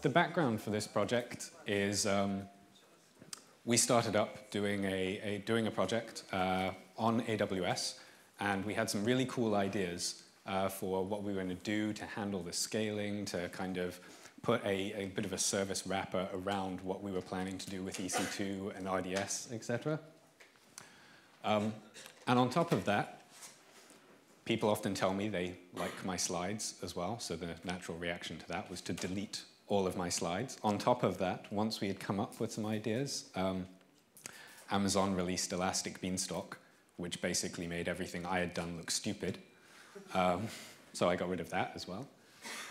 the background for this project is we started up doing a project on AWS, and we had some really cool ideas for what we were going to do to handle the scaling, to kind of put a bit of a service wrapper around what we were planning to do with EC2 and RDS, etc. And on top of that, people often tell me they like my slides as well, so the natural reaction to that was to delete all of my slides. On top of that, once we had come up with some ideas, Amazon released Elastic Beanstalk, which basically made everything I had done look stupid. So I got rid of that as well.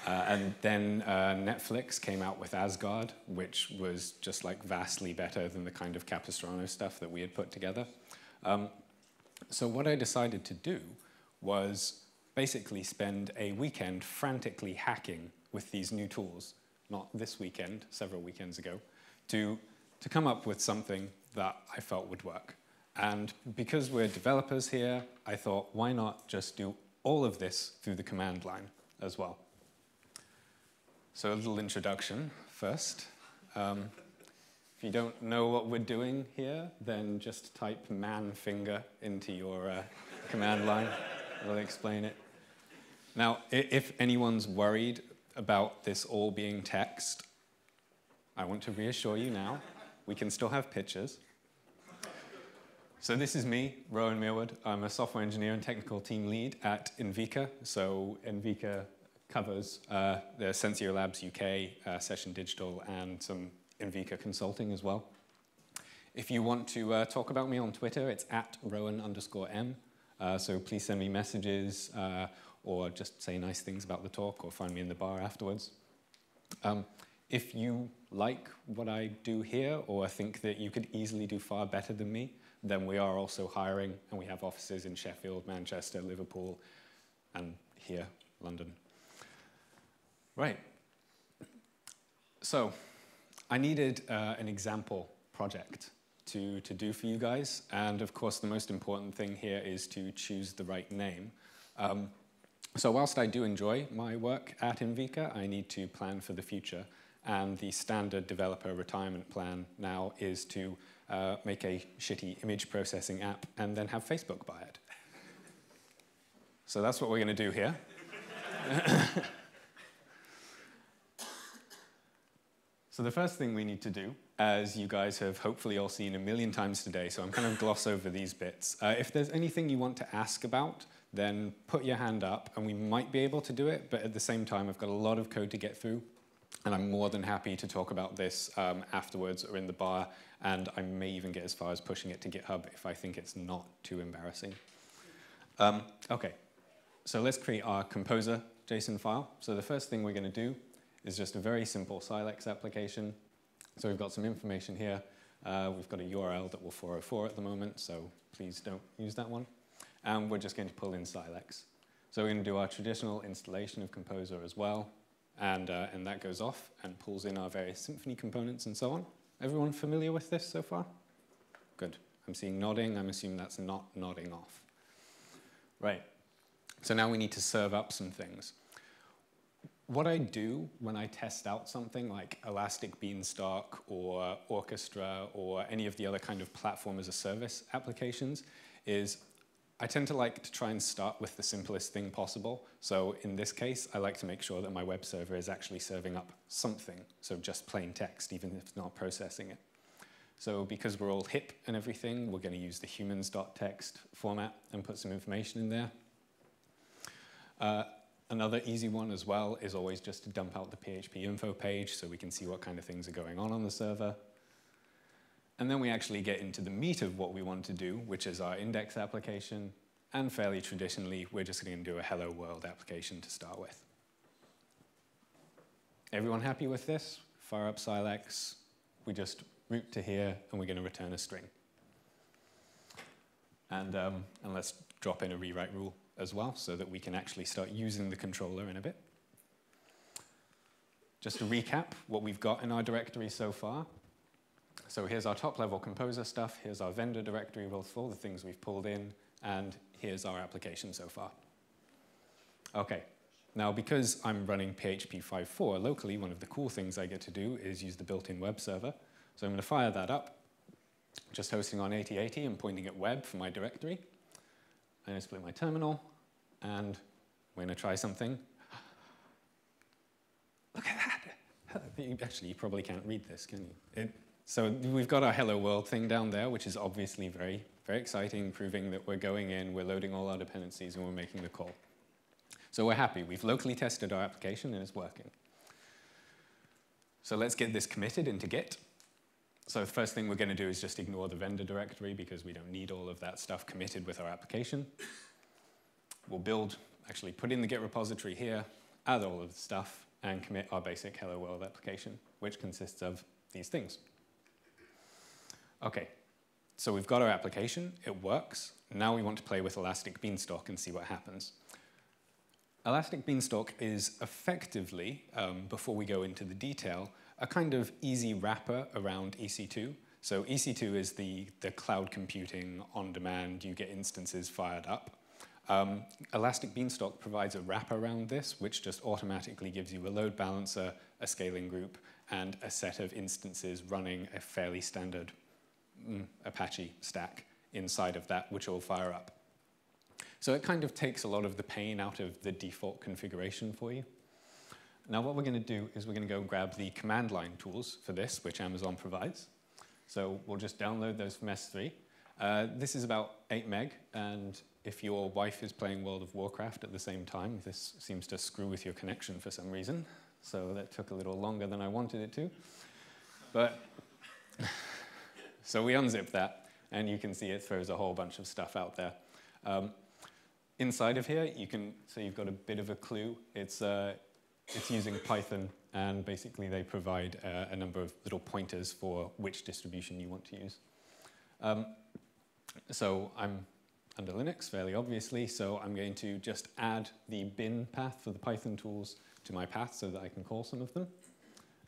And then Netflix came out with Asgard, which was just like vastly better than the kind of Capistrano stuff that we had put together. So what I decided to do was basically spend a weekend frantically hacking with these new tools, not this weekend, several weekends ago, to come up with something that I felt would work. And because we're developers here, I thought, why not just do all of this through the command line as well? So a little introduction first. If you don't know what we're doing here, then just type man finger into your command line. I'll explain it. Now, if anyone's worried about this all being text, I want to reassure you now, we can still have pictures. So this is me, Rowan Merewood. I'm a software engineer and technical team lead at Invika. So Invika covers the Sensio Labs UK, Session Digital, and some Invika consulting as well. If you want to talk about me on Twitter, it's @Rowan_M. So please send me messages or just say nice things about the talk or find me in the bar afterwards. If you like what I do here or think that you could easily do far better than me, then we are also hiring, and we have offices in Sheffield, Manchester, Liverpool, and here, London. Right. So I needed an example project to do for you guys. And of course, the most important thing here is to choose the right name. So whilst I do enjoy my work at Invika, I need to plan for the future. And the standard developer retirement plan now is to make a shitty image processing app and then have Facebook buy it. So that's what we're going to do here. So the first thing we need to do, as you guys have hopefully all seen a million times today, so I'm going to gloss over these bits. If there's anything you want to ask about, then put your hand up, and we might be able to do it, but at the same time, I've got a lot of code to get through, and I'm more than happy to talk about this afterwards or in the bar, and I may even get as far as pushing it to GitHub if I think it's not too embarrassing. OK, so let's create our composer JSON file. So the first thing we're going to do is just a very simple Silex application. So we've got some information here. We've got a URL that we're 404 at the moment, so please don't use that one. And we're just going to pull in Silex. So we're going to do our traditional installation of Composer as well. And that goes off and pulls in our various Symfony components and so on. Everyone familiar with this so far? Good. I'm seeing nodding. I'm assuming that's not nodding off. Right. So now we need to serve up some things. What I do when I test out something like Elastic Beanstalk or Orchestra or any of the other kind of platform as a service applications is I tend to like to try and start with the simplest thing possible. So in this case, I like to make sure that my web server is actually serving up something, so just plain text, even if it's not processing it. So because we're all hip and everything, we're going to use the humans.txt format and put some information in there. Another easy one as well is always just to dump out the PHP info page so we can see what kind of things are going on the server. And then we actually get into the meat of what we want to do, which is our index application. And fairly traditionally, we're just going to do a hello world application to start with. Everyone happy with this? Fire up Silex. We just root to here, and we're going to return a string. And let's drop in a rewrite rule as well, so that we can actually start using the controller in a bit. Just to recap what we've got in our directory so far. So here's our top-level composer stuff. Here's our vendor directory with all the things we've pulled in. And here's our application so far. OK, Now, because I'm running PHP 5.4 locally, one of the cool things I get to do is use the built-in web server. So I'm going to fire that up, just hosting on 8080 and pointing at web for my directory. I'm going to split my terminal, and we're going to try something. Look at that! Actually, you probably can't read this, can you? So we've got our hello world thing down there, which is obviously very, very exciting, proving that we're going in, we're loading all our dependencies, and we're making the call. So we're happy. We've locally tested our application, and it's working. So let's get this committed into Git. So the first thing we're going to do is just ignore the vendor directory, because we don't need all of that stuff committed with our application. We'll actually put in the Git repository here, add all of the stuff, and commit our basic hello world application, which consists of these things. OK, so we've got our application. It works. Now we want to play with Elastic Beanstalk and see what happens. Elastic Beanstalk is effectively, before we go into the detail, a kind of easy wrapper around EC2. So EC2 is the cloud computing on demand. You get instances fired up. Elastic Beanstalk provides a wrapper around this, which just automatically gives you a load balancer, a scaling group, and a set of instances running a fairly standard Apache stack inside of that, which will fire up. So it kind of takes a lot of the pain out of the default configuration for you. Now what we're going to do is we're going to go grab the command line tools for this, which Amazon provides. So we'll just download those from S3. This is about 8 meg, and if your wife is playing World of Warcraft at the same time, this seems to screw with your connection for some reason. So that took a little longer than I wanted it to. But so we unzip that, and you can see it throws a whole bunch of stuff out there. Inside of here, so you've got a bit of a clue. It's using Python, and basically they provide a number of little pointers for which distribution you want to use. So I'm under Linux, fairly obviously, so I'm going to just add the bin path for the Python tools to my path so that I can call some of them.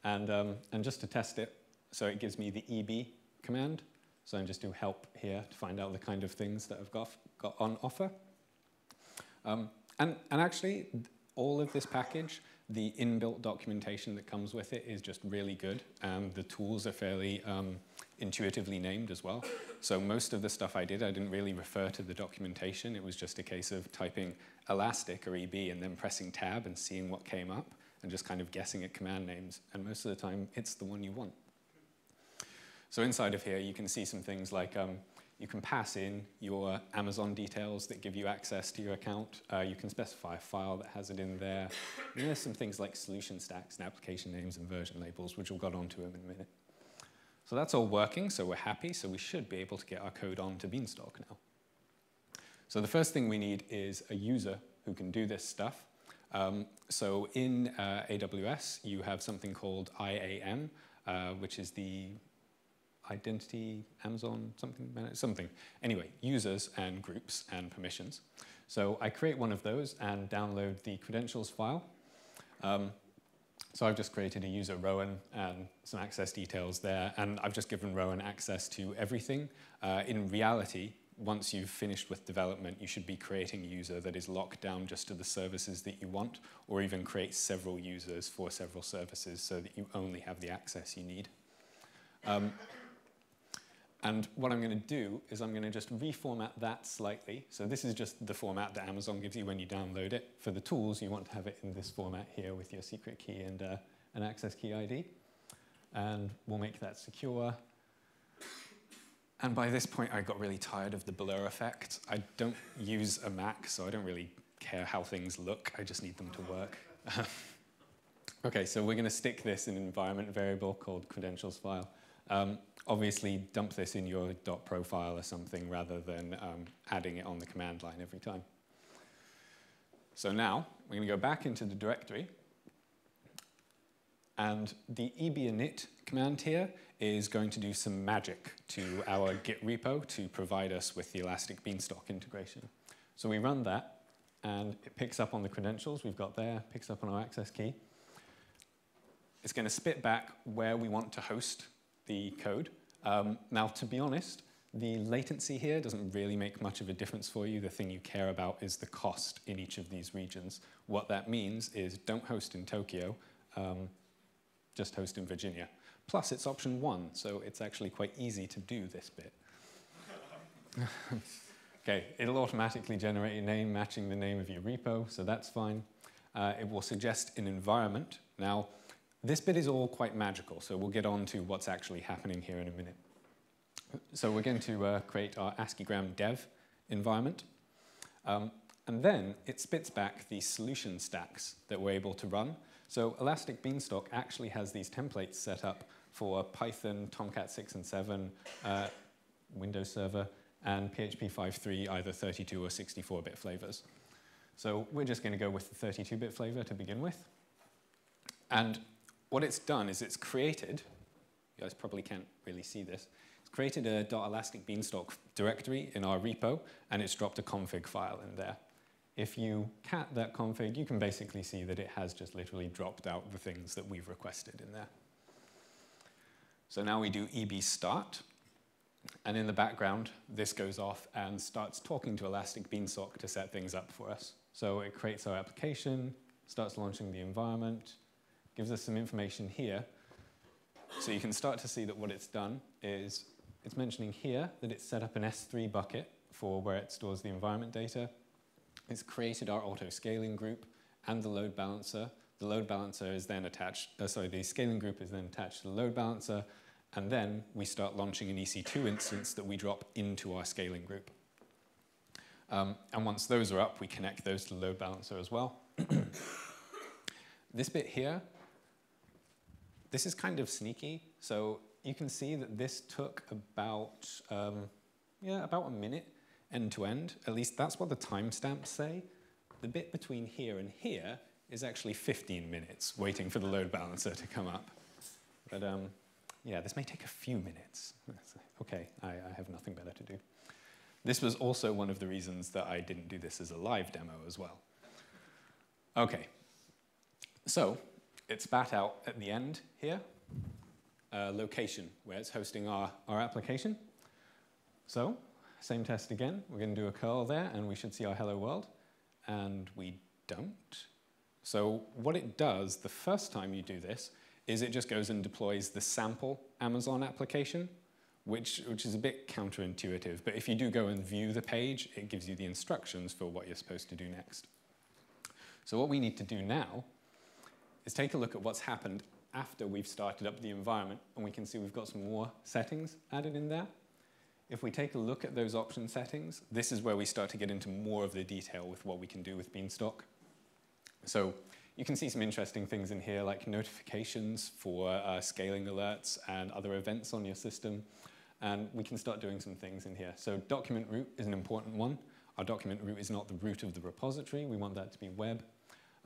And just to test it, so it gives me the EB command. So I'm just do help here to find out the kind of things that I've got on offer. And actually, all of this package, the inbuilt documentation that comes with it is just really good. And the tools are fairly intuitively named as well. So most of the stuff I didn't really refer to the documentation. It was just a case of typing elastic or EB and then pressing tab and seeing what came up and just kind of guessing at command names. And most of the time, it's the one you want. So inside of here, you can see some things like you can pass in your Amazon details that give you access to your account. You can specify a file that has it in there. And there's some things like solution stacks and application names and version labels, which we'll get onto in a minute. So that's all working, so we're happy. So we should be able to get our code onto Beanstalk now. So the first thing we need is a user who can do this stuff. So in AWS, you have something called IAM, which is the identity, Amazon, something. Anyway, users and groups and permissions. So I create one of those and download the credentials file. So I've just created a user, Rowan, and some access details there. And I've just given Rowan access to everything. In reality, once you've finished with development, you should be creating a user that is locked down just to the services that you want, or even create several users for several services so that you only have the access you need. And what I'm going to do is I'm going to just reformat that slightly. So this is just the format that Amazon gives you when you download it. For the tools, you want to have it in this format here with your secret key and an access key ID. And we'll make that secure. And by this point, I got really tired of the blur effect. I don't use a Mac, so I don't really care how things look. I just need them to work. OK, so we're going to stick this in an environment variable called credentials file. Obviously, dump this in your .profile or something rather than adding it on the command line every time. So now, we're going to go back into the directory. And the ebinit command here is going to do some magic to our Git repo to provide us with the Elastic Beanstalk integration. So we run that, and it picks up on the credentials we've got there, picks up on our access key. It's going to spit back where we want to host the code. Now, to be honest, The latency here doesn't really make much of a difference for you. The thing you care about is the cost in each of these regions. What that means is don't host in Tokyo, just host in Virginia. Plus, it's option 1, so it's actually quite easy to do this bit. Okay, it'll automatically generate a name matching the name of your repo, so that's fine. It will suggest an environment. Now, this bit is all quite magical, so we'll get on to what's actually happening here in a minute. So we're going to create our ASCIIgram dev environment. And then it spits back these solution stacks that we're able to run. So Elastic Beanstalk actually has these templates set up for Python, Tomcat 6 and 7, Windows Server, and PHP 5.3, either 32 or 64-bit flavors. So we're just going to go with the 32-bit flavor to begin with. And what it's done is it's created, you guys probably can't really see this, it's created a .elasticbeanstalk directory in our repo, and it's dropped a config file in there. If you cat that config, you can basically see that it has just literally dropped out the things that we've requested in there. So now we do eb start, and in the background, this goes off and starts talking to Elastic Beanstalk to set things up for us. So it creates our application, starts launching the environment, gives us some information here. So you can start to see that what it's done is it's mentioning here that it's set up an S3 bucket for where it stores the environment data. It's created our auto-scaling group and the load balancer. The load balancer is then attached, the scaling group is then attached to the load balancer, and then we start launching an EC2 instance that we drop into our scaling group. And once those are up, we connect those to the load balancer as well. This bit here, this is kind of sneaky. So you can see that this took about a minute end to end. At least that's what the timestamps say. The bit between here and here is actually 15 minutes waiting for the load balancer to come up. But yeah, this may take a few minutes. Okay, I have nothing better to do. This was also one of the reasons that I didn't do this as a live demo as well. Okay, so it spat out at the end here, location, where it's hosting our application. So, same test again. We're going to do a curl there, and we should see our hello world. And we don't. So what it does the first time you do this is it just goes and deploys the sample Amazon application, which is a bit counterintuitive. But if you do go and view the page, it gives you the instructions for what you're supposed to do next. So what we need to do now is take a look at what's happened after we've started up the environment, and we can see we've got some more settings added in there. If we take a look at those option settings, this is where we start to get into more of the detail with what we can do with Beanstalk. So you can see some interesting things in here, like notifications for scaling alerts and other events on your system. And we can start doing some things in here. So document root is an important one. Our document root is not the root of the repository. We want that to be web.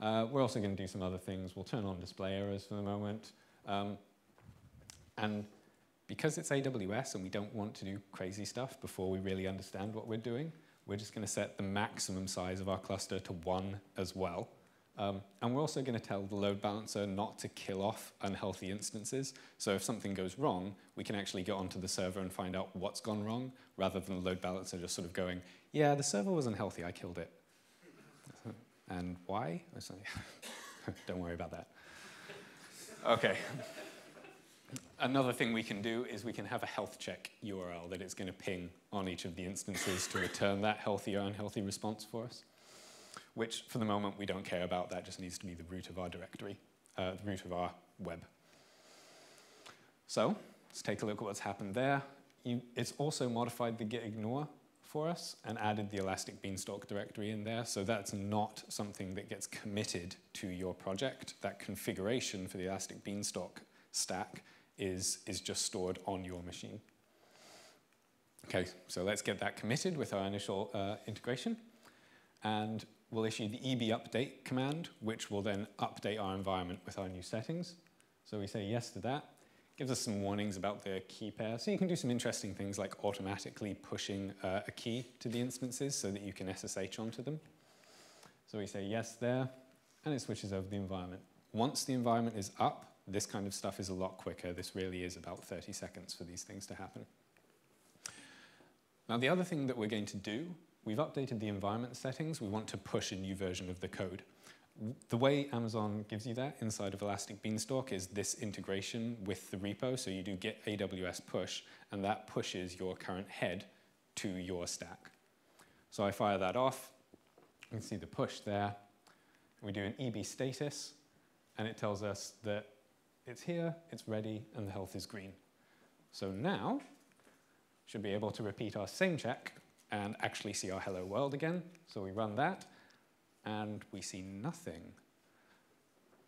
We're also going to do some other things. We'll turn on display errors for the moment. And because it's AWS and we don't want to do crazy stuff before we really understand what we're doing, we're just going to set the maximum size of our cluster to 1 as well. And we're also going to tell the load balancer not to kill off unhealthy instances. So if something goes wrong, we can actually go onto the server and find out what's gone wrong, rather than the load balancer just sort of going, yeah, the server was unhealthy, I killed it. And why? Don't worry about that. OK. Another thing we can do is we can have a health check URL that it's going to ping on each of the instances to return that healthy or unhealthy response for us, which for the moment we don't care about. That just needs to be the root of our directory, the root of our web. So let's take a look at what's happened there. It's also modified the git ignore for us and added the Elastic Beanstalk directory in there. So that's not something that gets committed to your project. That configuration for the Elastic Beanstalk stack is just stored on your machine. OK, so let's get that committed with our initial integration. And we'll issue the eb update command, which will then update our environment with our new settings. So we say yes to that. Gives us some warnings about the key pair. So you can do some interesting things like automatically pushing a key to the instances so that you can SSH onto them. So we say yes there, and it switches over the environment. Once the environment is up, this kind of stuff is a lot quicker. This really is about 30 seconds for these things to happen. Now, the other thing that we're going to do, we've updated the environment settings. We want to push a new version of the code. The way Amazon gives you that inside of Elastic Beanstalk is this integration with the repo. So you do git AWS push, and that pushes your current head to your stack. So I fire that off. You can see the push there. We do an EB status, and it tells us that it's here, it's ready, and the health is green. So now, should be able to repeat our same check and actually see our hello world again. So we run that, and we see nothing.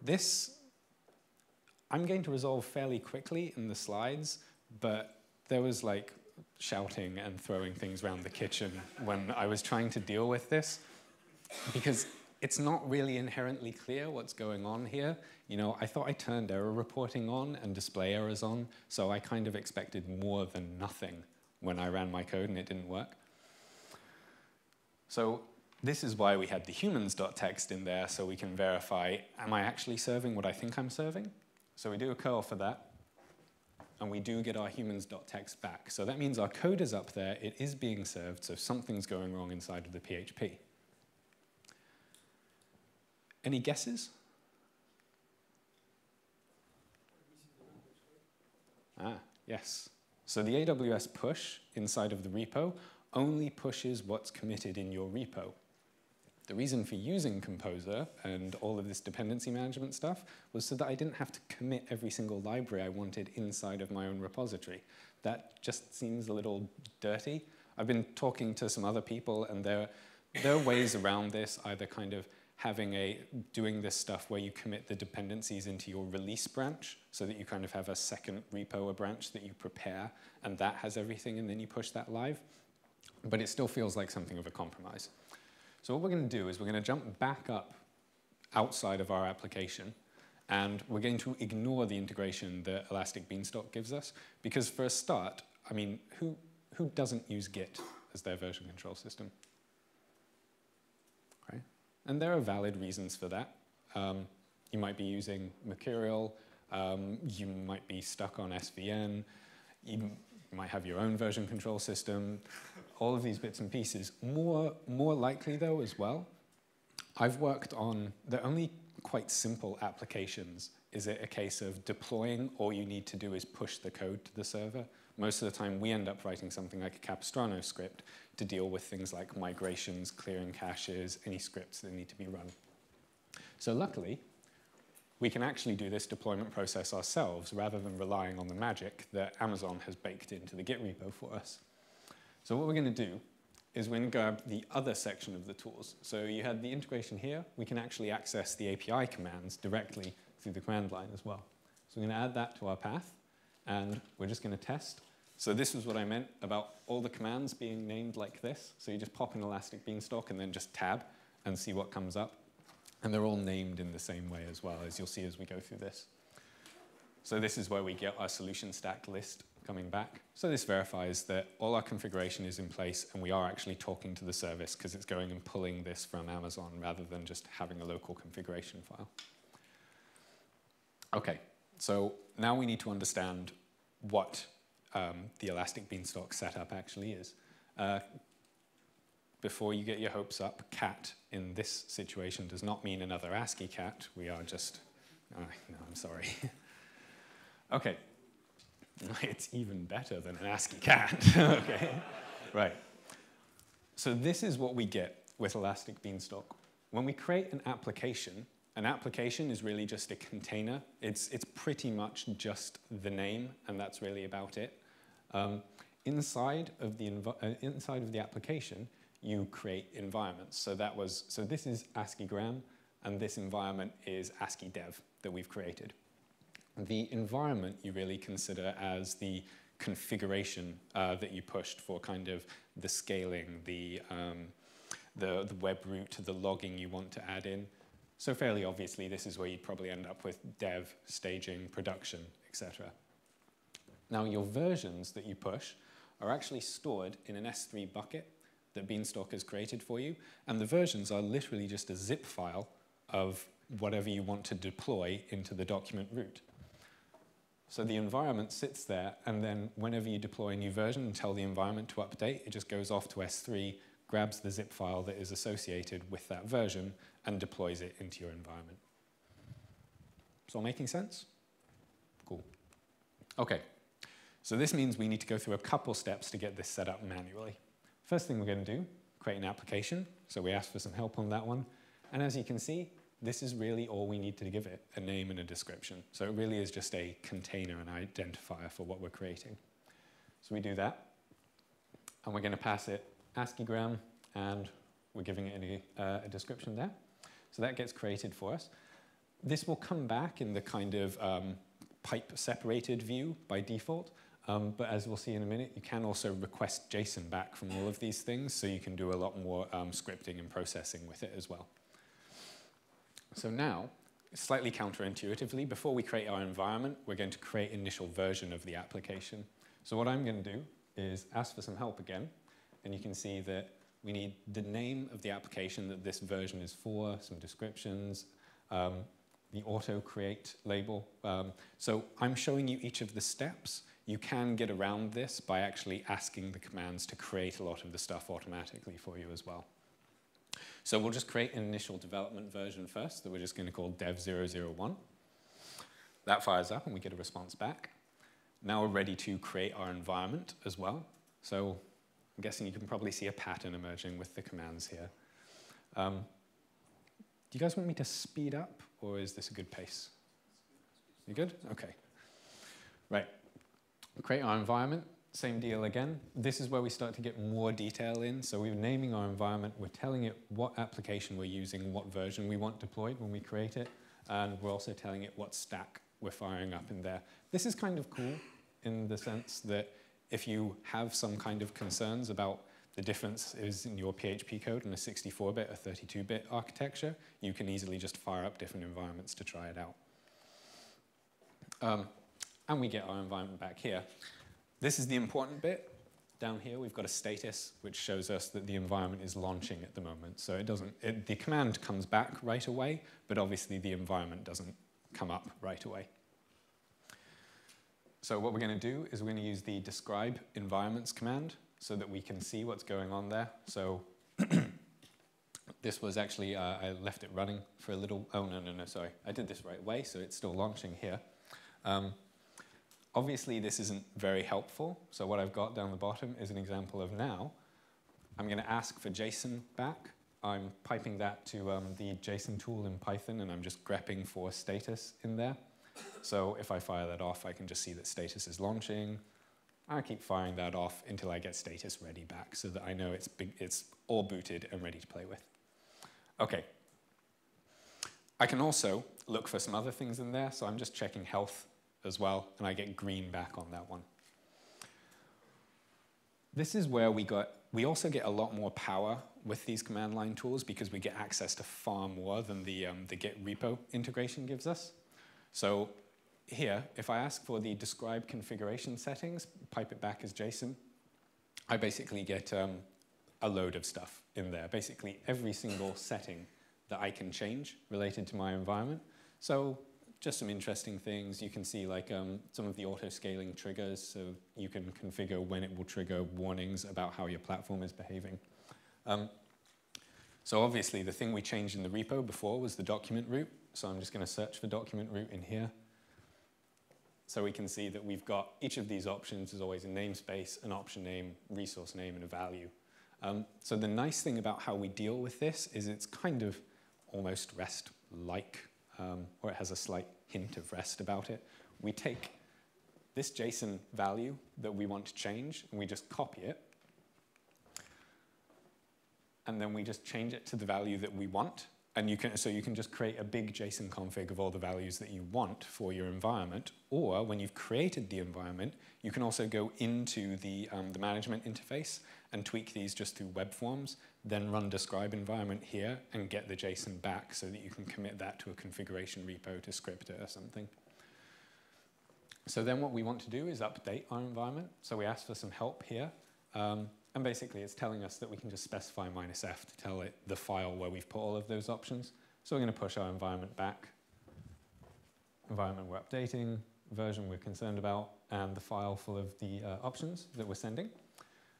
This, I'm going to resolve fairly quickly in the slides, but there was like shouting and throwing things around the kitchen when I was trying to deal with this, because it's not really inherently clear what's going on here. You know, I thought I turned error reporting on and display errors on, so I kind of expected more than nothing when I ran my code and it didn't work. So this is why we had the humans.txt in there, so we can verify, am I actually serving what I think I'm serving? So we do a curl for that, and we do get our humans.txt back. So that means our code is up there, it is being served, so something's going wrong inside of the PHP. Any guesses? Yes. So the AWS push inside of the repo only pushes what's committed in your repo. The reason for using Composer and all of this dependency management stuff was so that I didn't have to commit every single library I wanted inside of my own repository. That just seems a little dirty. I've been talking to some other people, and there are ways around this, either kind of doing this stuff where you commit the dependencies into your release branch so that you kind of have a second repo or branch that you prepare, and that has everything, and then you push that live. But it still feels like something of a compromise. So what we're going to do is we're going to jump back up outside of our application, and we're going to ignore the integration that Elastic Beanstalk gives us, because for a start, I mean, who doesn't use Git as their version control system? Okay. And there are valid reasons for that. You might be using Mercurial, you might be stuck on SVN, you might have your own version control system, all of these bits and pieces. More likely, though, as well, I've worked on the only quite simple applications. Is it a case of deploying? All you need to do is push the code to the server. Most of the time, we end up writing something like a Capistrano script to deal with things like migrations, clearing caches, any scripts that need to be run. So luckily, we can actually do this deployment process ourselves rather than relying on the magic that Amazon has baked into the Git repo for us. So what we're going to do is we're going to grab the other section of the tools. So you had the integration here. We can actually access the API commands directly through the command line as well. So we're going to add that to our path, and we're just going to test. So this was what I meant about all the commands being named like this. So you just pop in Elastic Beanstalk and then just tab and see what comes up. And they're all named in the same way as well, as you'll see as we go through this. So this is where we get our solution stack list coming back. So this verifies that all our configuration is in place, and we are actually talking to the service because it's going and pulling this from Amazon rather than just having a local configuration file. OK, so now we need to understand what the Elastic Beanstalk setup actually is. Before you get your hopes up, cat in this situation does not mean another ASCII cat. We are just, no, I'm sorry. OK, it's even better than an ASCII cat. OK, right. So this is what we get with Elastic Beanstalk. When we create an application is really just a container. It's pretty much just the name, and that's really about it. Inside of the application, you create environments. So this is ASCII-Gram, and this environment is ASCII dev that we've created. The environment you really consider as the configuration that you pushed for kind of the scaling, the web route, the logging you want to add in. So fairly obviously, this is where you'd probably end up with dev, staging, production, etc. Now, your versions that you push are actually stored in an S3 bucket that Beanstalk has created for you. And the versions are literally just a zip file of whatever you want to deploy into the document root. So the environment sits there, and then whenever you deploy a new version and tell the environment to update, it just goes off to S3, grabs the zip file that is associated with that version, and deploys it into your environment. Is all making sense? Cool. OK, so this means we need to go through a couple steps to get this set up manually. First thing we're going to do, create an application. So we asked for some help on that one. And as you can see, this is really all we need to give it, a name and a description. So it really is just a container, an identifier for what we're creating. So we do that. And we're going to pass it ASCIIgram, and we're giving it a description there. So that gets created for us. This will come back in the kind of pipe-separated view by default. But as we'll see in a minute, you can also request JSON back from all of these things, so you can do a lot more scripting and processing with it as well. So now, slightly counterintuitively, before we create our environment, we're going to create an initial version of the application. So what I'm going to do is ask for some help again. And you can see that we need the name of the application that this version is for, some descriptions, the auto-create label. So I'm showing you each of the steps. You can get around this by actually asking the commands to create a lot of the stuff automatically for you as well. So we'll just create an initial development version first that we're just going to call dev001. That fires up and we get a response back. Now we're ready to create our environment as well. So I'm guessing you can probably see a pattern emerging with the commands here. Do you guys want me to speed up, or is this a good pace? You good? OK. Right. Create our environment. Same deal again. This is where we start to get more detail in. So we're naming our environment. We're telling it what application we're using, what version we want deployed when we create it. And we're also telling it what stack we're firing up in there. This is kind of cool in the sense that if you have some kind of concerns about the differences in your PHP code in a 64-bit or 32-bit architecture, you can easily just fire up different environments to try it out. And we get our environment back here. This is the important bit. Down here, we've got a status, which shows us that the environment is launching at the moment. So the command comes back right away, but obviously the environment doesn't come up right away. So what we're going to do is we're going to use the describe environments command so that we can see what's going on there. So this was actually, I left it running for a little. Oh, no, sorry. I did this right away, so it's still launching here. Obviously, this isn't very helpful. So what I've got down the bottom is an example of now. I'm going to ask for JSON back. I'm piping that to the JSON tool in Python, and I'm just grepping for status in there. So if I fire that off, I can just see that status is launching. I keep firing that off until I get status ready back so that I know it's all booted and ready to play with. OK. I can also look for some other things in there. So I'm just checking health as well, and I get green back on that one. This is where we also get a lot more power with these command line tools because we get access to far more than the Git repo integration gives us. So here, if I ask for the describe configuration settings, pipe it back as JSON, I basically get a load of stuff in there, basically every single setting that I can change related to my environment. So just some interesting things. You can see like some of the auto-scaling triggers, so you can configure when it will trigger warnings about how your platform is behaving. So obviously, the thing we changed in the repo before was the document root. So I'm just going to search for document root in here. So we can see that we've got each of these options is always a namespace, an option name, resource name, and a value. So the nice thing about how we deal with this is it's kind of almost REST-like. Or it has a slight hint of REST about it. We take this JSON value that we want to change, and we just copy it. And then we just change it to the value that we want. And so you can just create a big JSON config of all the values that you want for your environment. Or when you've created the environment, you can also go into the management interface and tweak these just through web forms, then run describe environment here and get the JSON back so that you can commit that to a configuration repo to script it or something. So then what we want to do is update our environment. So we ask for some help here. And basically, it's telling us that we can just specify -f to tell it the file where we've put all of those options. So we're going to push our environment back. Environment we're updating. version we're concerned about and the file full of the options that we're sending.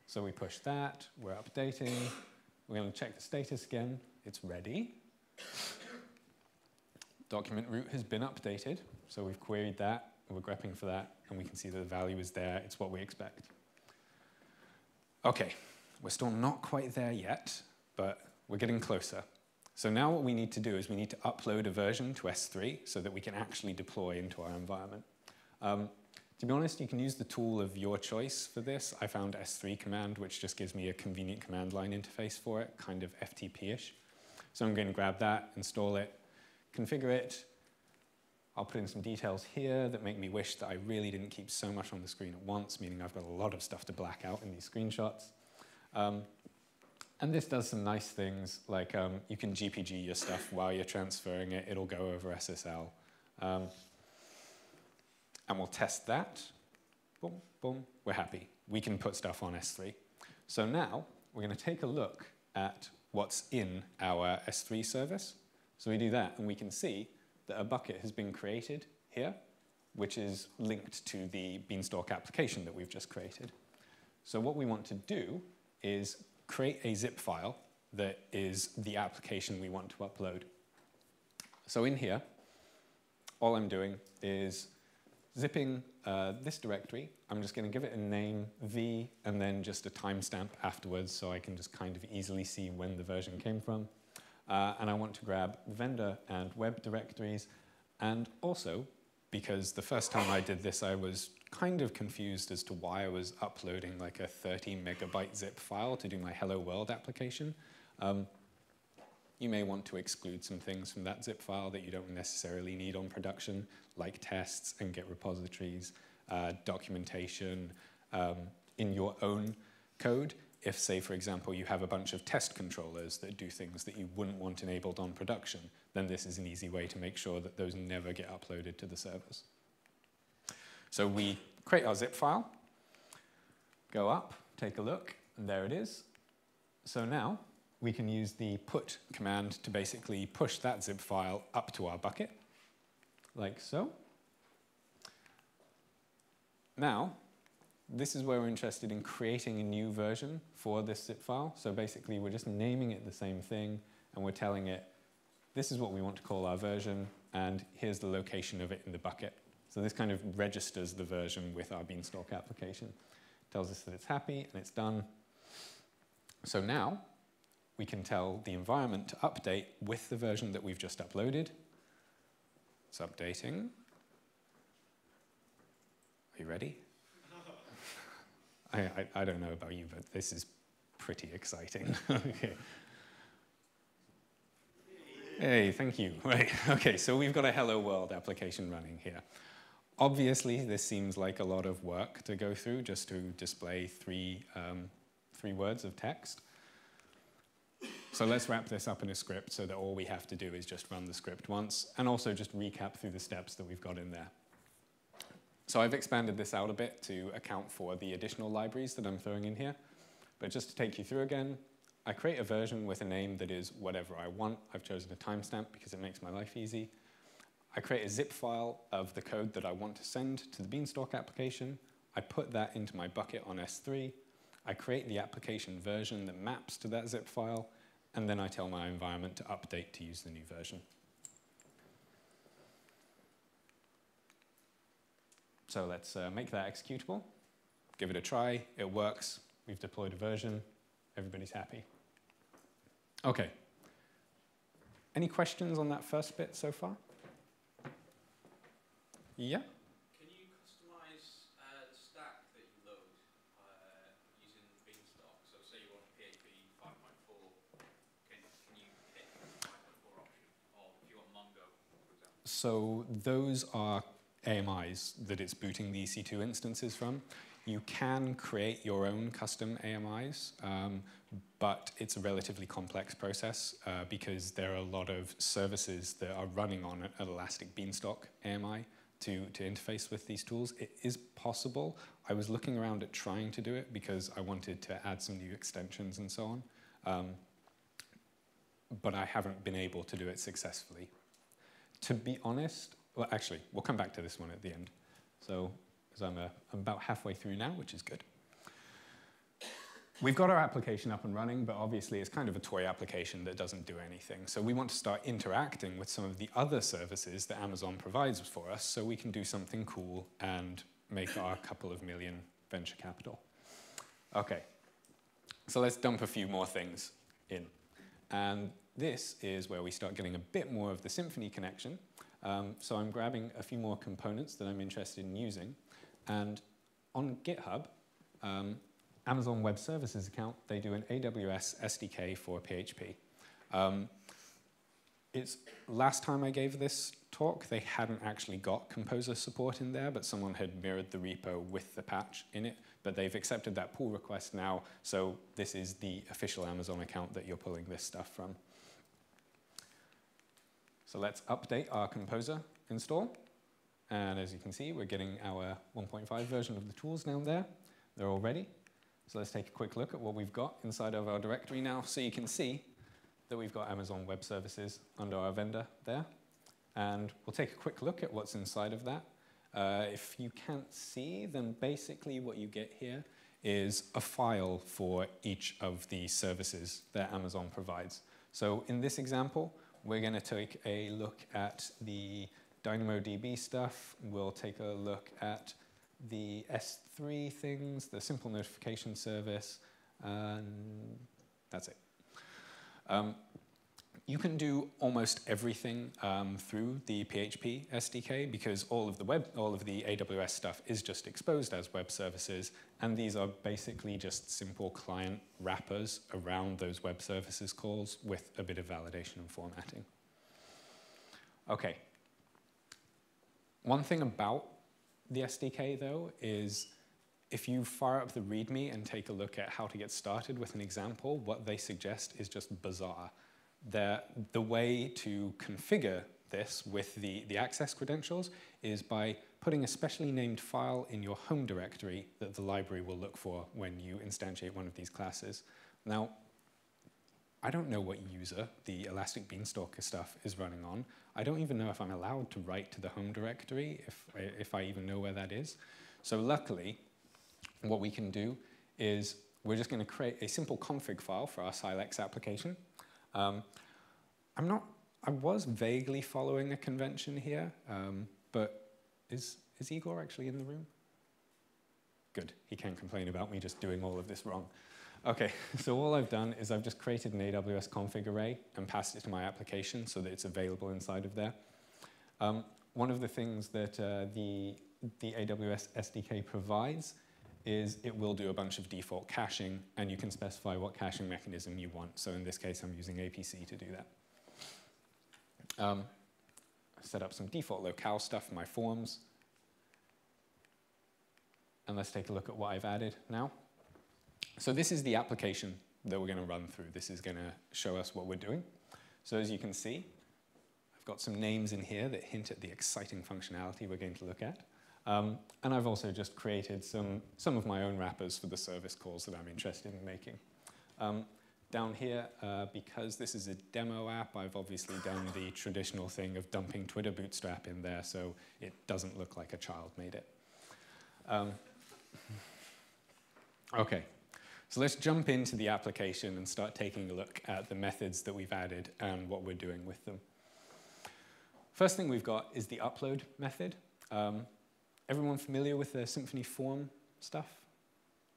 So we push that, we're updating, we're going to check the status again, it's ready. Document root has been updated, so we've queried that, we're grepping for that, and we can see that the value is there, it's what we expect. Okay, we're still not quite there yet, but we're getting closer. So now what we need to do is we need to upload a version to S3 so that we can actually deploy into our environment. To be honest, you can use the tool of your choice for this. I found S3 command, which just gives me a convenient command line interface for it, kind of FTP-ish. So I'm going to grab that, install it, configure it. I'll put in some details here that make me wish that I really didn't keep so much on the screen at once, meaning I've got a lot of stuff to black out in these screenshots. And this does some nice things, like you can GPG your stuff while you're transferring it. It'll go over SSL. And we'll test that. Boom, boom, we're happy. We can put stuff on S3. So now we're going to take a look at what's in our S3 service. So we do that, and we can see that a bucket has been created here, which is linked to the Beanstalk application that we've just created. So what we want to do is create a zip file that is the application we want to upload. So in here, all I'm doing is zipping this directory. I'm just going to give it a name, v, and then just a timestamp afterwards so I can just kind of easily see when the version came from. And I want to grab vendor and web directories. And also, because the first time I did this, I was kind of confused as to why I was uploading like a 30 megabyte zip file to do my Hello World application. You may want to exclude some things from that zip file that you don't necessarily need on production, like tests and Git repositories, documentation in your own code. If, say, for example, you have a bunch of test controllers that do things that you wouldn't want enabled on production, then this is an easy way to make sure that those never get uploaded to the servers. So we create our zip file, go up, take a look, and there it is. So now we can use the put command to basically push that zip file up to our bucket, like so. Now, this is where we're interested in creating a new version for this zip file. So basically, we're just naming it the same thing, and we're telling it, this is what we want to call our version, and here's the location of it in the bucket. So this kind of registers the version with our Beanstalk application. Tells us that it's happy and it's done. So now we can tell the environment to update with the version that we've just uploaded. It's updating. Are you ready? I don't know about you, but this is pretty exciting. Okay. Hey, thank you. Right. Okay, so we've got a Hello World application running here. Obviously, this seems like a lot of work to go through just to display three words of text. So let's wrap this up in a script so that all we have to do is just run the script once, and also just recap through the steps that we've got in there. So I've expanded this out a bit to account for the additional libraries that I'm throwing in here. But just to take you through again, I create a version with a name that is whatever I want. I've chosen a timestamp because it makes my life easy. I create a zip file of the code that I want to send to the Beanstalk application. I put that into my bucket on S3. I create the application version that maps to that zip file, and then I tell my environment to update to use the new version. So let's make that executable, give it a try, it works, we've deployed a version, everybody's happy. Okay. Any questions on that first bit so far? Yeah? Can you customize the stack that you load using Beanstalk? So say you want PHP 5.4, can you hit the 5.4 option? Or if you want Mongo, for example? So those are AMIs that it's booting the EC2 instances from. You can create your own custom AMIs, but it's a relatively complex process because there are a lot of services that are running on an Elastic Beanstalk AMI to interface with these tools. It is possible. I was looking around at trying to do it because I wanted to add some new extensions and so on, but I haven't been able to do it successfully. To be honest, well, actually, we'll come back to this one at the end. So I'm about halfway through now, which is good. We've got our application up and running, but obviously it's kind of a toy application that doesn't do anything. So we want to start interacting with some of the other services that Amazon provides for us so we can do something cool and make our couple of million venture capital. Okay, so let's dump a few more things in. And this is where we start getting a bit more of the Symfony connection. So I'm grabbing a few more components that I'm interested in using. And on GitHub, Amazon Web Services account, they do an AWS SDK for PHP. Last time I gave this talk, they hadn't actually got composer support in there, but someone had mirrored the repo with the patch in it. But they've accepted that pull request now, so this is the official Amazon account that you're pulling this stuff from. So let's update our composer install. And as you can see, we're getting our 1.5 version of the tools down there. They're all ready. So let's take a quick look at what we've got inside of our directory now, so you can see that we've got Amazon Web Services under our vendor there. And we'll take a quick look at what's inside of that. If you can't see, then basically what you get here is a file for each of the services that Amazon provides. So in this example, we're going to take a look at the DynamoDB stuff. We'll take a look at the S3 things, the simple notification service, and that's it. You can do almost everything through the PHP SDK because all of the AWS stuff is just exposed as web services, and these are basically just simple client wrappers around those web services calls with a bit of validation and formatting. Okay. One thing about the SDK, though, is if you fire up the README and take a look at how to get started with an example, what they suggest is just bizarre. The way to configure this with the access credentials is by putting a specially named file in your home directory that the library will look for when you instantiate one of these classes. Now, I don't know what user the Elastic Beanstalk stuff is running on. I don't even know if I'm allowed to write to the home directory, if I even know where that is. So luckily, what we can do is we're just going to create a simple config file for our Silex application. I was vaguely following a convention here, but is Igor actually in the room? Good, he can't complain about me just doing all of this wrong. Okay, so all I've done is I've just created an AWS config array and passed it to my application so that it's available inside of there. One of the things that the AWS SDK provides is it will do a bunch of default caching, and you can specify what caching mechanism you want. So in this case, I'm using APC to do that. Set up some default locale stuff for my forms. And let's take a look at what I've added now. So this is the application that we're going to run through. This is going to show us what we're doing. So as you can see, I've got some names in here that hint at the exciting functionality we're going to look at. And I've also just created some of my own wrappers for the service calls that I'm interested in making. Down here, because this is a demo app, I've obviously done the traditional thing of dumping Twitter Bootstrap in there so it doesn't look like a child made it. Okay, so let's jump into the application and start taking a look at the methods that we've added and what we're doing with them. First thing we've got is the upload method. Everyone familiar with the Symfony form stuff?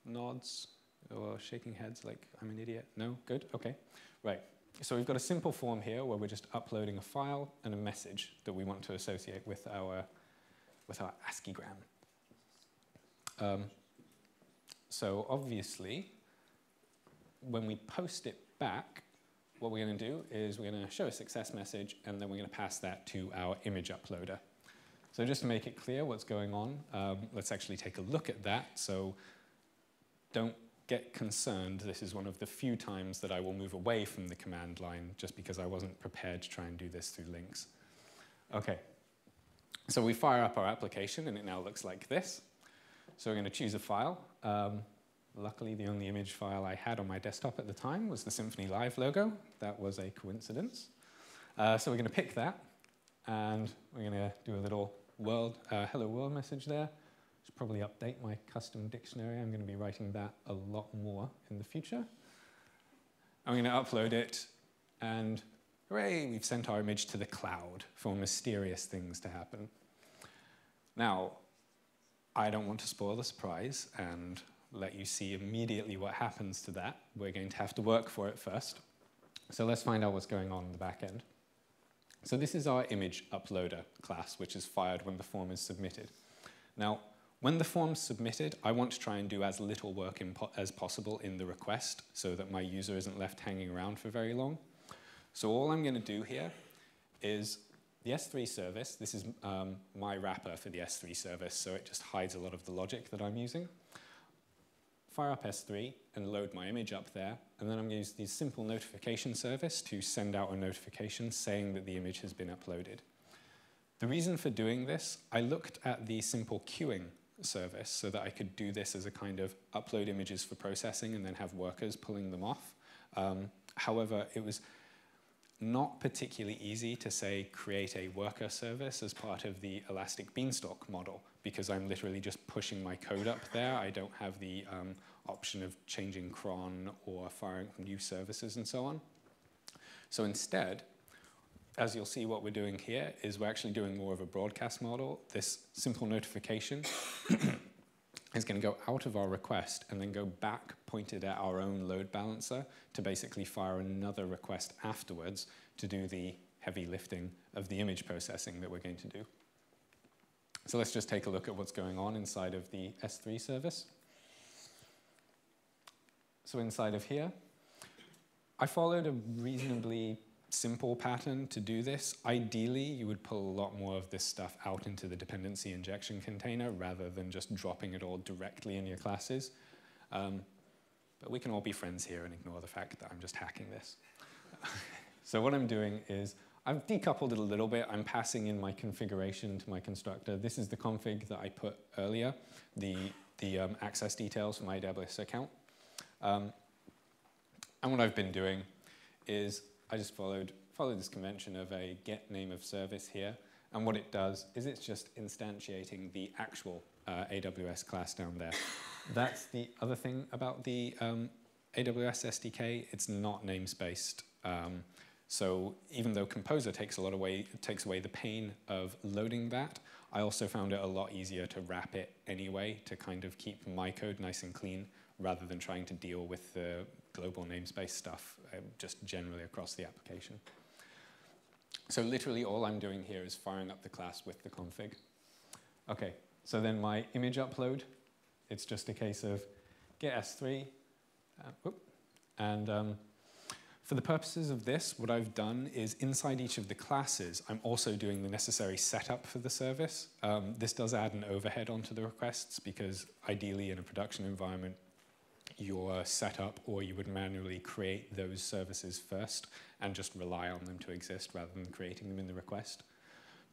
Nods or shaking heads like I'm an idiot? No? Good? Okay. Right. So we've got a simple form here where we're just uploading a file and a message that we want to associate with our ASCII-gram. So obviously, when we post it back, what we're going to do is we're going to show a success message, and then we're going to pass that to our image uploader. So just to make it clear what's going on, let's actually take a look at that. So don't get concerned. This is one of the few times that I will move away from the command line just because I wasn't prepared to try and do this through links. Okay, so we fire up our application, and it now looks like this. So we're going to choose a file. Luckily, the only image file I had on my desktop at the time was the SymfonyLive logo. That was a coincidence. So we're going to pick that, and we're going to do a little hello world message there. Should probably update my custom dictionary. I'm going to be writing that a lot more in the future. I'm going to upload it, and hooray, we've sent our image to the cloud for mysterious things to happen. Now, I don't want to spoil the surprise and let you see immediately what happens to that. We're going to have to work for it first. So let's find out what's going on in the back end. So this is our image uploader class, which is fired when the form is submitted. Now, when the form's submitted, I want to try and do as little work as possible in the request so that my user isn't left hanging around for very long. So all I'm going to do here is the S3 service. This is my wrapper for the S3 service, so it just hides a lot of the logic that I'm using. Fire up S3 and load my image up there, and then I'm going to use the simple notification service to send out a notification saying that the image has been uploaded. The reason for doing this, I looked at the simple queuing service so that I could do this as a kind of upload images for processing and then have workers pulling them off. However, it was not particularly easy to, say, create a worker service as part of the Elastic Beanstalk model, because I'm literally just pushing my code up there. I don't have the option of changing cron or firing new services and so on. So instead, as you'll see, what we're doing here is we're actually doing more of a broadcast model. This simple notification is going to go out of our request and then go back pointed at our own load balancer to basically fire another request afterwards to do the heavy lifting of the image processing that we're going to do. So let's just take a look at what's going on inside of the S3 service. So inside of here, I followed a reasonably simple pattern to do this. Ideally, you would pull a lot more of this stuff out into the dependency injection container rather than just dropping it all directly in your classes. But we can all be friends here and ignore the fact that I'm just hacking this. So what I'm doing is I've decoupled it a little bit. I'm passing in my configuration to my constructor. This is the config that I put earlier, the access details for my AWS account. And what I've been doing is I just followed this convention of a get name of service here. And what it does is it's just instantiating the actual AWS class down there. That's the other thing about the AWS SDK. It's not namespaced. So even though Composer takes away the pain of loading that, I also found it a lot easier to wrap it anyway to kind of keep my code nice and clean rather than trying to deal with the global namespace stuff just generally across the application. So literally all I'm doing here is firing up the class with the config. Okay, so then my image upload, it's just a case of get S3, and for the purposes of this, what I've done is inside each of the classes, I'm also doing the necessary setup for the service. This does add an overhead onto the requests because ideally in a production environment, your setup or you would manually create those services first and just rely on them to exist rather than creating them in the request.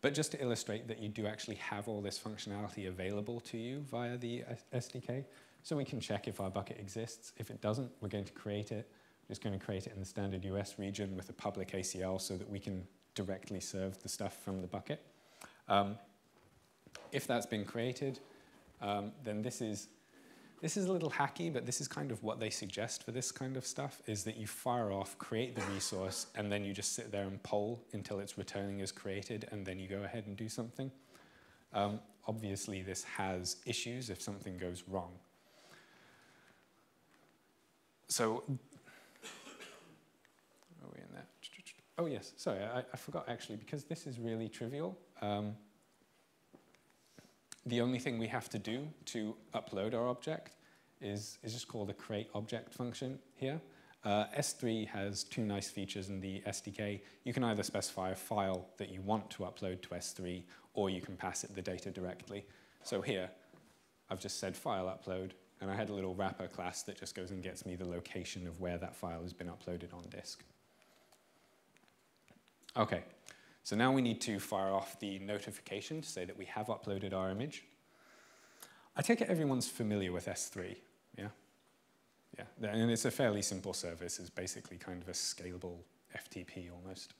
But just to illustrate that you do actually have all this functionality available to you via the SDK, so we can check if our bucket exists. If it doesn't, we're going to create it. We're just going to create it in the standard US region with a public ACL so that we can directly serve the stuff from the bucket. If that's been created, then this is a little hacky, but this is kind of what they suggest for this kind of stuff, is that you fire off, create the resource, and then you just sit there and poll until it's returning as created, and then you go ahead and do something. Obviously, this has issues if something goes wrong. So, are we in there? Oh yes, sorry, I forgot actually, because this is really trivial. The only thing we have to do to upload our object is just call the create object function here. S3 has two nice features in the SDK. You can either specify a file that you want to upload to S3, or you can pass it the data directly. So here, I've just said file upload, and I had a little wrapper class that just goes and gets me the location of where that file has been uploaded on disk. Okay. So now we need to fire off the notification to say that we have uploaded our image. I take it everyone's familiar with S3, yeah? Yeah, and it's a fairly simple service. It's basically kind of a scalable FTP almost.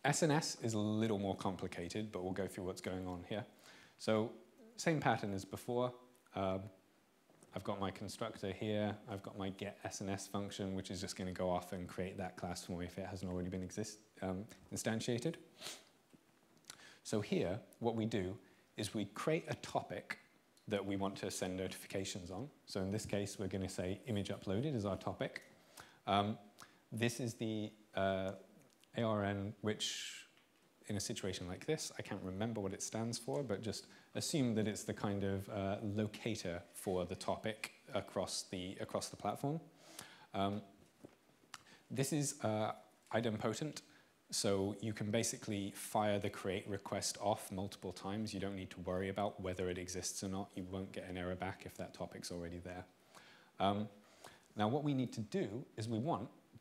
SNS is a little more complicated, but we'll go through what's going on here. So same pattern as before. I've got my constructor here. I've got my getSNS function, which is just going to go off and create that class for me if it hasn't already been instantiated. So here, what we do is we create a topic that we want to send notifications on. So in this case, we're going to say image uploaded is our topic. This is the ARN, which in a situation like this, I can't remember what it stands for, but just assume that it's the kind of locator for the topic across the platform. This is idempotent, so you can basically fire the create request off multiple times. You don't need to worry about whether it exists or not. You won't get an error back if that topic's already there. Now what we need to do is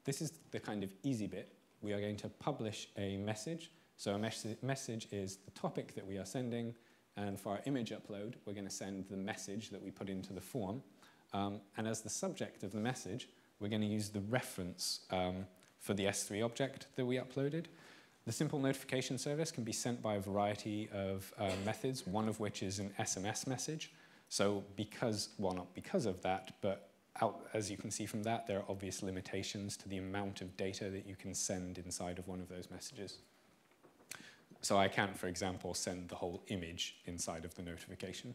this is the kind of easy bit, we are going to publish a message. So a message is the topic that we are sending, and for our image upload, we're going to send the message that we put into the form. And as the subject of the message, we're going to use the reference for the S3 object that we uploaded. The simple notification service can be sent by a variety of methods, one of which is an SMS message. So not because of that, but as you can see from that, there are obvious limitations to the amount of data that you can send inside of one of those messages. So I can't, for example, send the whole image inside of the notification.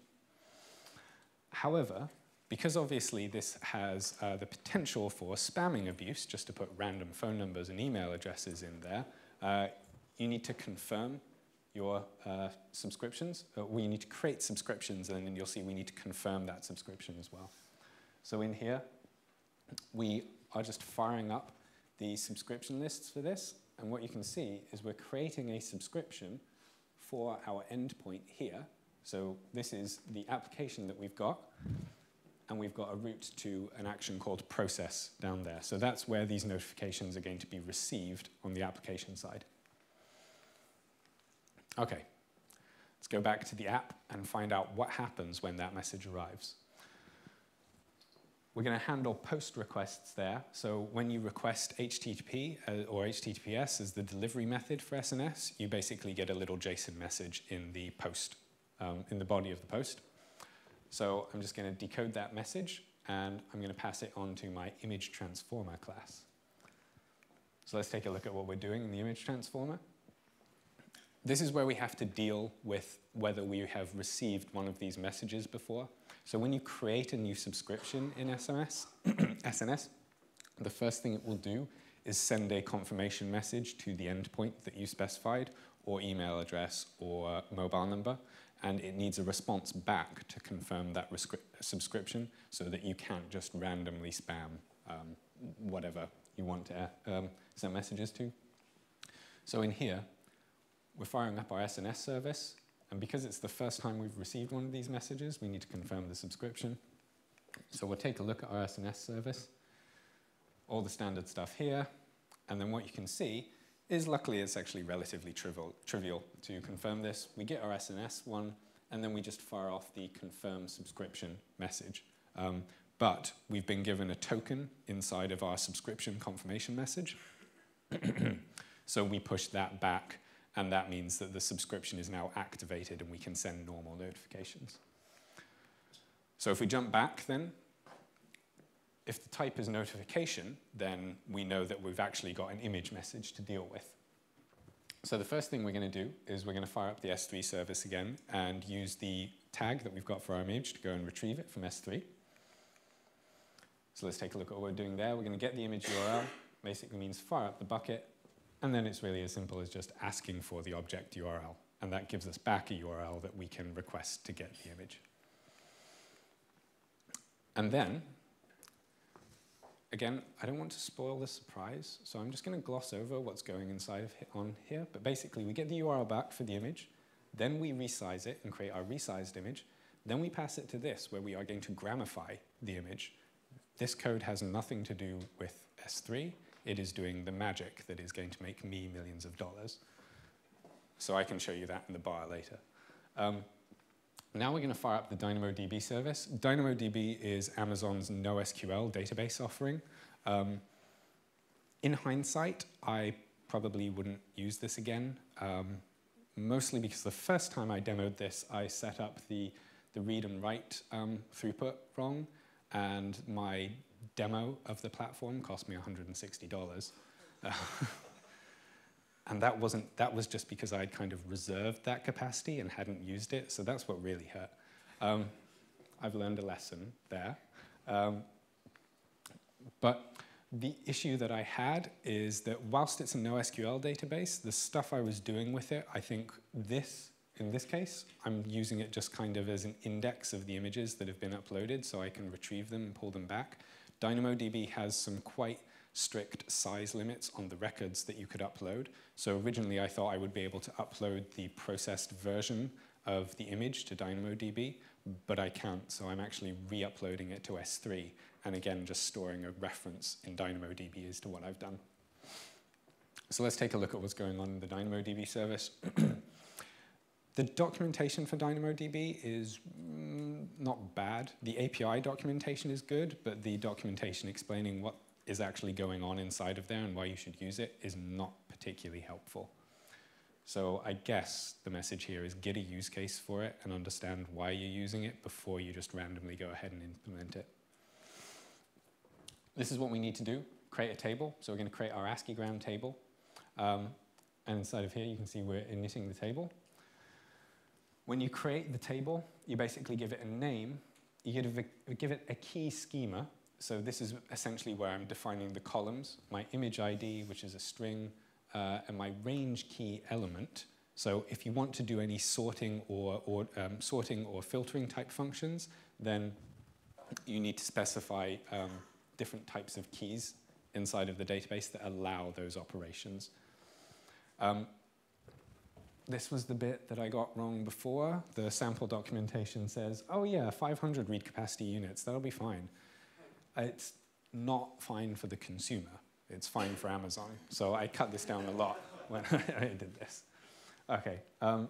However, because obviously this has the potential for spamming abuse, just to put random phone numbers and email addresses in there, you need to confirm your subscriptions. We need to create subscriptions, and then you'll see we need to confirm that subscription as well. So in here, we are just firing up the subscription lists for this. And what you can see is we're creating a subscription for our endpoint here. So this is the application that we've got. And we've got a route to an action called process down there. So that's where these notifications are going to be received on the application side. OK, let's go back to the app and find out what happens when that message arrives. We're going to handle post requests there. So when you request HTTP or HTTPS as the delivery method for SNS, you basically get a little JSON message in the post, in the body of the post. So I'm just going to decode that message, and I'm going to pass it on to my image transformer class. So let's take a look at what we're doing in the image transformer. This is where we have to deal with whether we have received one of these messages before. So when you create a new subscription in SNS, the first thing it will do is send a confirmation message to the endpoint that you specified, or email address, or mobile number, and it needs a response back to confirm that subscription so that you can't just randomly spam whatever you want to send messages to. So in here, we're firing up our SNS service. And because it's the first time we've received one of these messages, we need to confirm the subscription. So we'll take a look at our SNS service, all the standard stuff here. And then what you can see is, luckily, it's actually relatively trivial to confirm this. We get our SNS one, and then we just fire off the confirm subscription message. But we've been given a token inside of our subscription confirmation message. So we push that back. And that means that the subscription is now activated and we can send normal notifications. So if we jump back then, if the type is notification, then we know that we've actually got an image message to deal with. So the first thing we're going to do is we're going to fire up the S3 service again and use the tag that we've got for our image to go and retrieve it from S3. So let's take a look at what we're doing there. We're going to get the image URL, basically means fire up the bucket. And then it's really as simple as just asking for the object URL. And that gives us back a URL that we can request to get the image. And then, again, I don't want to spoil the surprise, so I'm just going to gloss over what's going inside on here. But basically, we get the URL back for the image. Then we resize it and create our resized image. Then we pass it to this, where we are going to gramify the image. This code has nothing to do with S3. It is doing the magic that is going to make me millions of dollars. So I can show you that in the bar later. Now we're going to fire up the DynamoDB service. DynamoDB is Amazon's NoSQL database offering. In hindsight, I probably wouldn't use this again, mostly because the first time I demoed this, I set up the read and write throughput wrong, and my demo of the platform cost me $160. And that was just because I'd kind of reserved that capacity and hadn't used it, so that's what really hurt. I've learned a lesson there. But the issue that I had is that whilst it's a NoSQL database, the stuff I was doing with it, I think in this case, I'm using it just kind of as an index of the images that have been uploaded so I can retrieve them and pull them back. DynamoDB has some quite strict size limits on the records that you could upload. So originally I thought I would be able to upload the processed version of the image to DynamoDB, but I can't, so I'm actually re-uploading it to S3, and again, just storing a reference in DynamoDB as to what I've done. So let's take a look at what's going on in the DynamoDB service. The documentation for DynamoDB is not bad. The API documentation is good, but the documentation explaining what is actually going on inside of there and why you should use it is not particularly helpful. So I guess the message here is get a use case for it and understand why you're using it before you just randomly go ahead and implement it. This is what we need to do, create a table. So we're going to create our ASCII-gram table. And inside of here, you can see we're initting the table. When you create the table, you basically give it a name. You give it a key schema. So this is essentially where I'm defining the columns, my image ID, which is a string, and my range key element. So if you want to do any sorting or filtering type functions, then you need to specify different types of keys inside of the database that allow those operations. This was the bit that I got wrong before. The sample documentation says, oh yeah, 500 read capacity units, that'll be fine. It's not fine for the consumer. It's fine for Amazon. So I cut this down a lot when I did this. Okay. And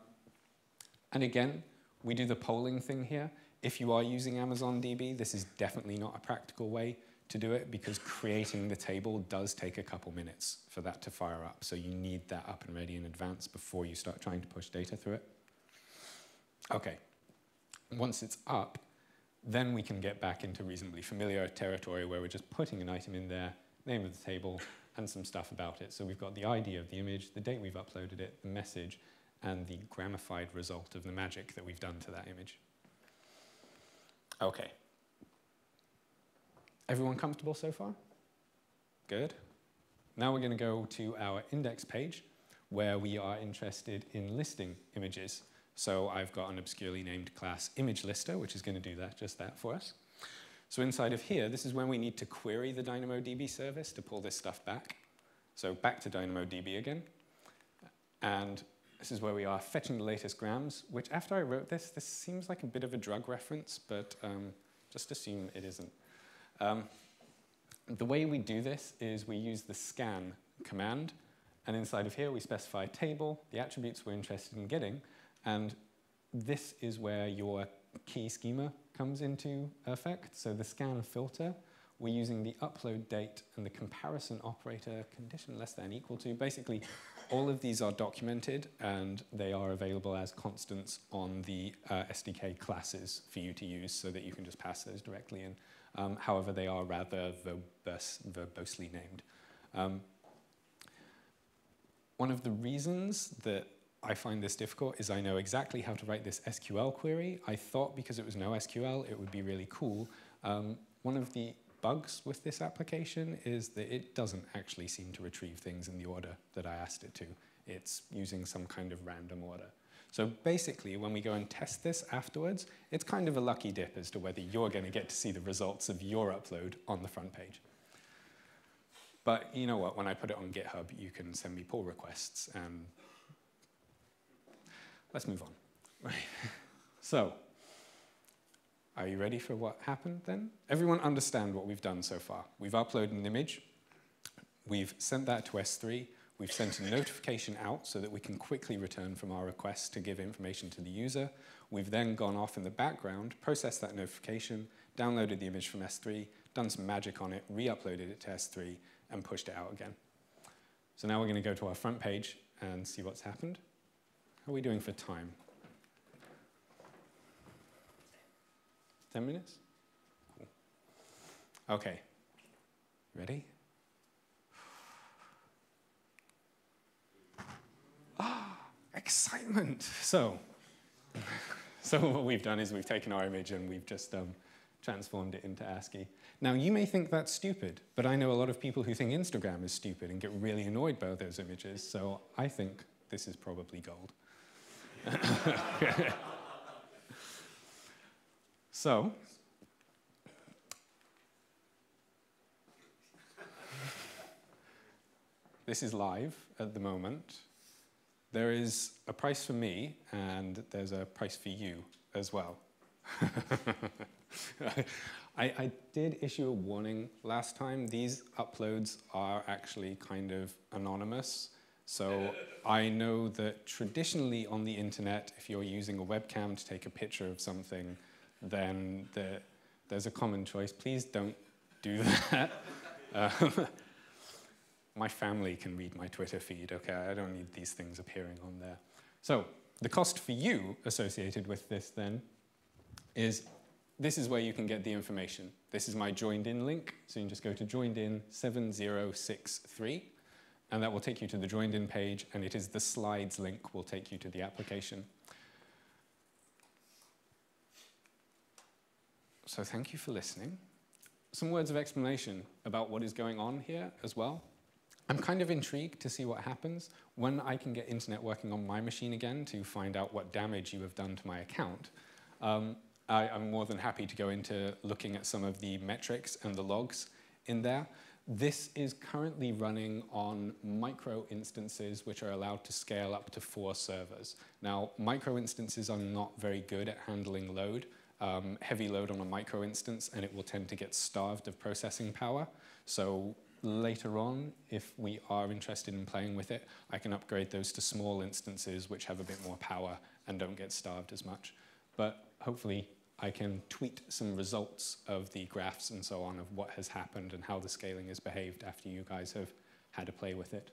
again, we do the polling thing here. If you are using Amazon DB, this is definitely not a practical way to do it because creating the table does take a couple minutes for that to fire up. So you need that up and ready in advance before you start trying to push data through it. Okay. Once it's up, then we can get back into reasonably familiar territory where we're just putting an item in there, name of the table, and some stuff about it. So we've got the ID of the image, the date we've uploaded it, the message, and the gramified result of the magic that we've done to that image. Okay. Everyone comfortable so far? Good. Now we're going to go to our index page where we are interested in listing images. So I've got an obscurely named class image lister, which is going to do that, just that for us. So inside of here, this is when we need to query the DynamoDB service to pull this stuff back. So back to DynamoDB again. And this is where we are fetching the latest grams, which after I wrote this seems like a bit of a drug reference, but just assume it isn't. The way we do this is we use the scan command, and inside of here we specify a table, the attributes we're interested in getting, and this is where your key schema comes into effect. So the scan filter, we're using the upload date and the comparison operator condition less than equal to. Basically, all of these are documented and they are available as constants on the SDK classes for you to use so that you can just pass those directly in. However, they are rather verbosely named. One of the reasons that I find this difficult is I know exactly how to write this SQL query. I thought because it was NoSQL, it would be really cool. One of the bugs with this application is that it doesn't actually seem to retrieve things in the order that I asked it to. It's using some kind of random order. So basically, when we go and test this afterwards, it's kind of a lucky dip as to whether you're going to get to see the results of your upload on the front page. But you know what? When I put it on GitHub, you can send me pull requests and let's move on. Right. So, are you ready for what happened then? Everyone understand what we've done so far. We've uploaded an image. We've sent that to S3. We've sent a notification out so that we can quickly return from our request to give information to the user. We've then gone off in the background, processed that notification, downloaded the image from S3, done some magic on it, re-uploaded it to S3, and pushed it out again. So now we're going to go to our front page and see what's happened. How are we doing for time? 10 minutes? Cool. Okay. Ready? Ah, excitement! So what we've done is we've taken our image and we've just transformed it into ASCII. Now, you may think that's stupid, but I know a lot of people who think Instagram is stupid and get really annoyed by those images, so I think this is probably gold. So, this is live at the moment. There is a price for me, and there's a price for you as well. I did issue a warning last time. These uploads are actually kind of anonymous. So I know that traditionally on the internet, if you're using a webcam to take a picture of something, then there's a common choice. Please don't do that. My family can read my Twitter feed, okay? I don't need these things appearing on there. So the cost for you associated with this then is this is where you can get the information. This is my joined in link. So you can just go to joined in 7063, and that will take you to the joined in page, and it is the slides link will take you to the application. So thank you for listening. Some words of explanation about what is going on here as well. I'm kind of intrigued to see what happens when I can get internet working on my machine again to find out what damage you have done to my account. I'm more than happy to go into looking at some of the metrics and the logs in there. This is currently running on micro instances which are allowed to scale up to 4 servers. Now, micro instances are not very good at handling load. Heavy load on a micro instance, and it will tend to get starved of processing power. So later on, if we are interested in playing with it, I can upgrade those to small instances which have a bit more power and don't get starved as much. But hopefully I can tweet some results of the graphs and so on of what has happened and how the scaling has behaved after you guys have had to play with it.